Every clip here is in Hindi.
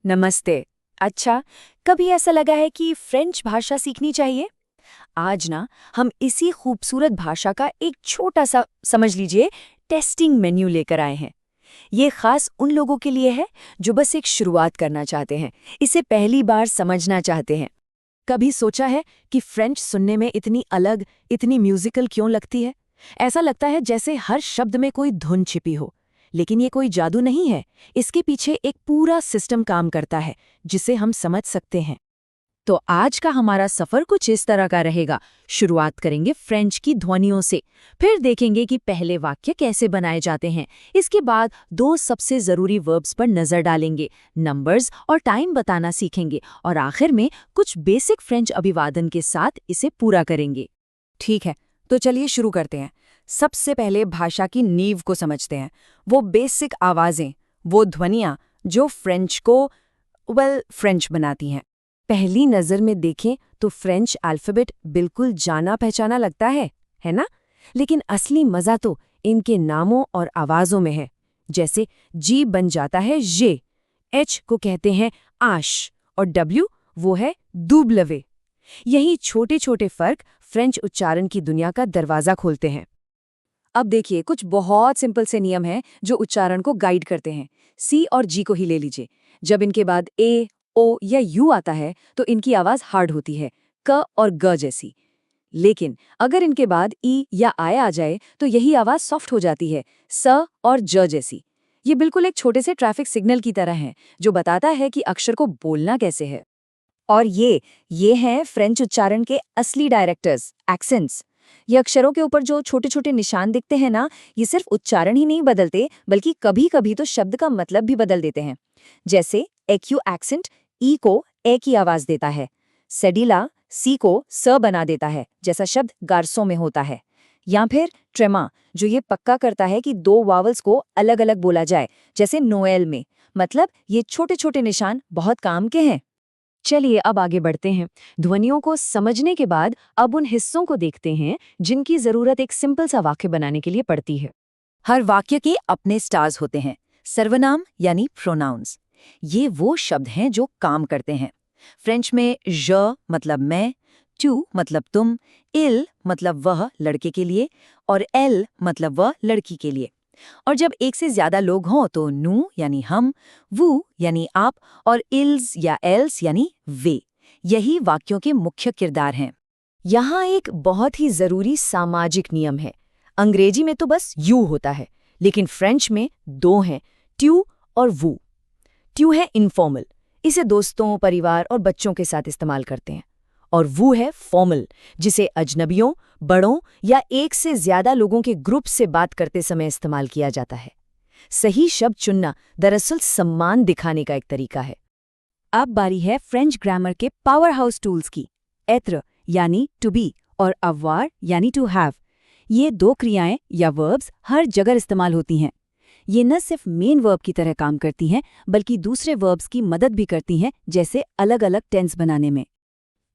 नमस्ते। अच्छा, कभी ऐसा लगा है कि फ्रेंच भाषा सीखनी चाहिए? आज ना हम इसी खूबसूरत भाषा का एक छोटा सा समझ लीजिए टेस्टिंग मेन्यू लेकर आए हैं। ये खास उन लोगों के लिए है जो बस एक शुरुआत करना चाहते हैं, इसे पहली बार समझना चाहते हैं। कभी सोचा है कि फ्रेंच सुनने में इतनी अलग, इतनी म्यूजिकल क्यों लगती है? ऐसा लगता है जैसे हर शब्द में कोई धुन छिपी हो। लेकिन ये कोई जादू नहीं है, इसके पीछे एक पूरा सिस्टम काम करता है, जिसे हम समझ सकते हैं। तो आज का हमारा सफर कुछ इस तरह का रहेगा। शुरुआत करेंगे फ्रेंच की ध्वनियों से, फिर देखेंगे कि पहले वाक्य कैसे बनाए जाते हैं। इसके बाद दो सबसे जरूरी वर्ब्स पर नजर डालेंगे, नंबर्स और टाइम बताना सीखेंगे, और आखिर में कुछ बेसिक फ्रेंच अभिवादन के साथ इसे पूरा करेंगे। ठीक है, तो चलिए शुरू करते हैं। सबसे पहले भाषा की नींव को समझते हैं। वो बेसिक आवाजें, वो ध्वनियाँ जो फ्रेंच को फ्रेंच बनाती हैं। पहली नज़र में देखें तो फ्रेंच अल्फ़ाबेट बिल्कुल जाना पहचाना लगता है ना? लेकिन असली मज़ा तो इनके नामों और आवाज़ों में है। जैसे जी बन जाता है जे, एच को कहते हैं आश, और डब्ल्यू वो है दूबलवे। यही छोटे छोटे फर्क फ्रेंच उच्चारण की दुनिया का दरवाज़ा खोलते हैं। अब देखिए, कुछ बहुत सिंपल से नियम हैं जो उच्चारण को गाइड करते हैं। सी और जी को ही ले लीजिए। जब इनके बाद ए, ओ या यू आता है तो इनकी आवाज हार्ड होती है, क और ग जैसी। लेकिन अगर इनके बाद ई या आय आ जाए तो यही आवाज सॉफ्ट हो जाती है, स और ज जैसी। ये बिल्कुल एक छोटे से ट्रैफिक सिग्नल की तरह है जो बताता है कि अक्षर को बोलना कैसे है। और ये हैं फ्रेंच उच्चारण के असली डायरेक्टर्स, एक्सेंट्स। ये अक्षरों के ऊपर जो छोटे छोटे निशान दिखते हैं ना, ये सिर्फ उच्चारण ही नहीं बदलते, बल्कि कभी कभी तो शब्द का मतलब भी बदल देते हैं। जैसे एक्यू एक्सेंट ई को ए की आवाज देता है, सेडिला सी को स बना देता है, जैसा शब्द गार्सों में होता है। या फिर ट्रेमा, जो ये पक्का करता है कि दो वावल्स को अलग अलग बोला जाए, जैसे नोएल में। मतलब ये छोटे छोटे निशान बहुत काम के हैं। चलिए अब आगे बढ़ते हैं। ध्वनियों को समझने के बाद अब उन हिस्सों को देखते हैं जिनकी जरूरत एक सिंपल सा वाक्य बनाने के लिए पड़ती है। हर वाक्य के अपने स्टार्स होते हैं, सर्वनाम यानी प्रोनाउंस। ये वो शब्द हैं जो काम करते हैं। फ्रेंच में ज मतलब मैं, टू मतलब तुम, इल मतलब वह लड़के के लिए, और एल मतलब वह लड़की के लिए। और जब एक से ज्यादा लोग हों तो नू यानी हम, वू यानी आप, और इल्स या एल्स यानी वे। यही वाक्यों के मुख्य किरदार हैं। यहाँ एक बहुत ही जरूरी सामाजिक नियम है। अंग्रेजी में तो बस यू होता है, लेकिन फ्रेंच में दो हैं, ट्यू और वू। ट्यू है इनफॉर्मल, इसे दोस्तों, परिवार और बच्चों के साथ इस्तेमाल करते हैं। और वो है फॉर्मल, जिसे अजनबियों, बड़ों या एक से ज्यादा लोगों के ग्रुप से बात करते समय इस्तेमाल किया जाता है। सही शब्द चुनना दरअसल सम्मान दिखाने का एक तरीका है। अब बारी है फ्रेंच ग्रामर के पावर हाउस टूल्स की। एत्र यानी टू बी और अववार यानी टू हैव। ये दो क्रियाएं या वर्ब्स हर जगह इस्तेमाल होती हैं। ये न सिर्फ मेन वर्ब की तरह काम करती हैं, बल्कि दूसरे वर्ब्स की मदद भी करती हैं, जैसे अलग अलग टेंस बनाने में।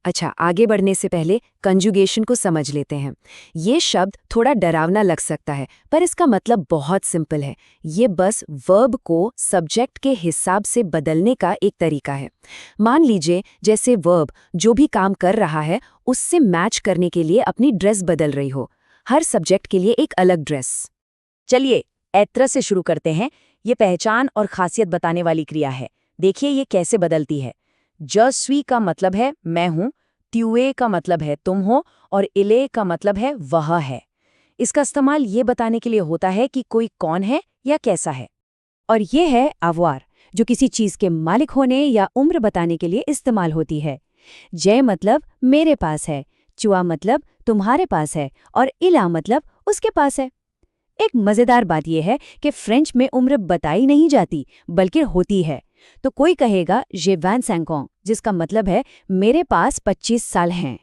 अच्छा, आगे बढ़ने से पहले कंजुगेशन को समझ लेते हैं। ये शब्द थोड़ा डरावना लग सकता है, पर इसका मतलब बहुत सिंपल है। ये बस वर्ब को सब्जेक्ट के हिसाब से बदलने का एक तरीका है। मान लीजिए जैसे वर्ब जो भी काम कर रहा है उससे मैच करने के लिए अपनी ड्रेस बदल रही हो। हर सब्जेक्ट के लिए एक अलग ड्रेस। चलिए ऐत्र से शुरू करते हैं। ये पहचान और खासियत बताने वाली क्रिया है। देखिए ये कैसे बदलती है। जस्वी का मतलब है मैं हूं, ट्यूए का मतलब है तुम हो, और इले का मतलब है वह है। इसका इस्तेमाल ये बताने के लिए होता है कि कोई कौन है या कैसा है। और ये है अववार, जो किसी चीज के मालिक होने या उम्र बताने के लिए इस्तेमाल होती है। जय मतलब मेरे पास है, चुआ मतलब तुम्हारे पास है, और इला मतलब उसके पास है। एक मजेदार बात यह है कि फ्रेंच में उम्र बताई नहीं जाती, बल्कि होती है। तो कोई कहेगा जे 25 ans, जिसका मतलब है मेरे पास 25 साल हैं।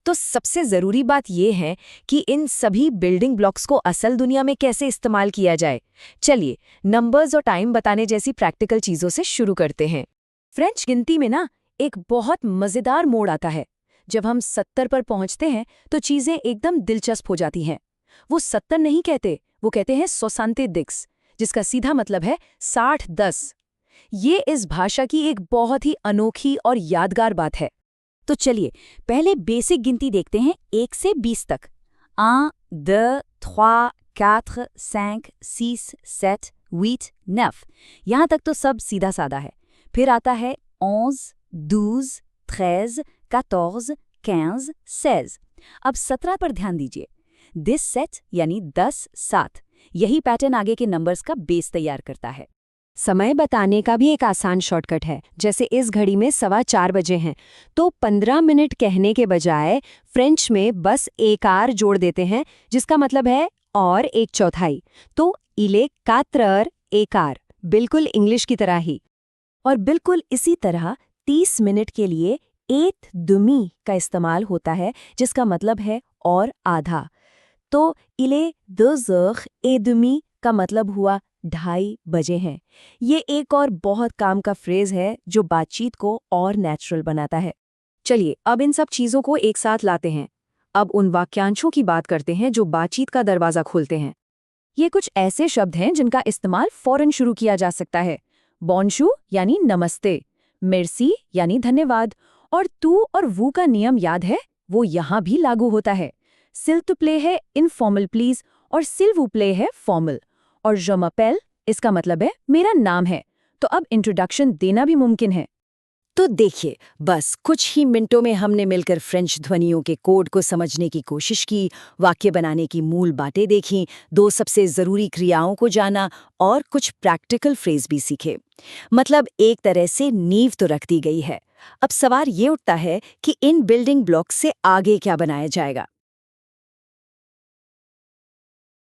तो सबसे जरूरी बात यह है कि इन सभी बिल्डिंग ब्लॉक्स को असल दुनिया में कैसे इस्तेमाल किया जाए। चलिए नंबर्स और टाइम बताने जैसी प्रैक्टिकल चीजों से शुरू करते हैं। फ्रेंच गिनती में ना एक बहुत मजेदार मोड़ आता है। जब हम 70 पर पहुंचते हैं तो चीजें एकदम दिलचस्प हो जाती हैं। वो 70 नहीं कहते, वो कहते हैं 60 दिक्स, जिसका सीधा मतलब है 60-10। ये इस भाषा की एक बहुत ही अनोखी और यादगार बात है। तो चलिए पहले बेसिक गिनती देखते हैं 1 से 20 तक। 1, 2, 3, 4, 5, 6, 7, 8, 9। यहाँ तक तो सब सीधा साधा है। फिर आता है 11, 12, 13, 14, 15, 16। अब 17 पर ध्यान दीजिए। दिस सेट यानी 10, 7। यही पैटर्न आगे के नंबर्स का बेस तैयार करता है। समय बताने का भी एक आसान शॉर्टकट है। जैसे इस घड़ी में 4:15 बजे हैं, तो 15 मिनट कहने के बजाय फ्रेंच में बस एक आर जोड़ देते हैं, जिसका मतलब है और 1/4। तो इले कात्रर एक आर, बिल्कुल इंग्लिश की तरह ही। और बिल्कुल इसी तरह 30 मिनट के लिए एत दुमी का इस्तेमाल होता है, जिसका मतलब है और आधा। तो इले दज़ ए दुमी का मतलब हुआ 2:30 बजे हैं। ये एक और बहुत काम का फ्रेज है जो बातचीत को और नेचुरल बनाता है। चलिए अब इन सब चीज़ों को एक साथ लाते हैं। अब उन वाक्यांशों की बात करते हैं जो बातचीत का दरवाज़ा खोलते हैं। ये कुछ ऐसे शब्द हैं जिनका इस्तेमाल फौरन शुरू किया जा सकता है। बॉन्शू यानी नमस्ते, मिर्सी यानी धन्यवाद, और तू और वो का नियम याद है, वो यहाँ भी लागू होता है। सिल टू प्ले है इनफॉर्मल प्लीज, और सिल वू प्ले है फॉर्मल। और je m'appelle इसका मतलब है मेरा नाम है। तो अब इंट्रोडक्शन देना भी मुमकिन है। तो देखिए, बस कुछ ही मिनटों में हमने मिलकर फ्रेंच ध्वनियों के कोड को समझने की कोशिश की, वाक्य बनाने की मूल बातें देखीं, 2 सबसे ज़रूरी क्रियाओं को जाना और कुछ प्रैक्टिकल फ्रेज भी सीखे। मतलब एक तरह से नींव तो रख दी गई है। अब सवाल ये उठता है कि इन बिल्डिंग ब्लॉक्स से आगे क्या बनाया जाएगा।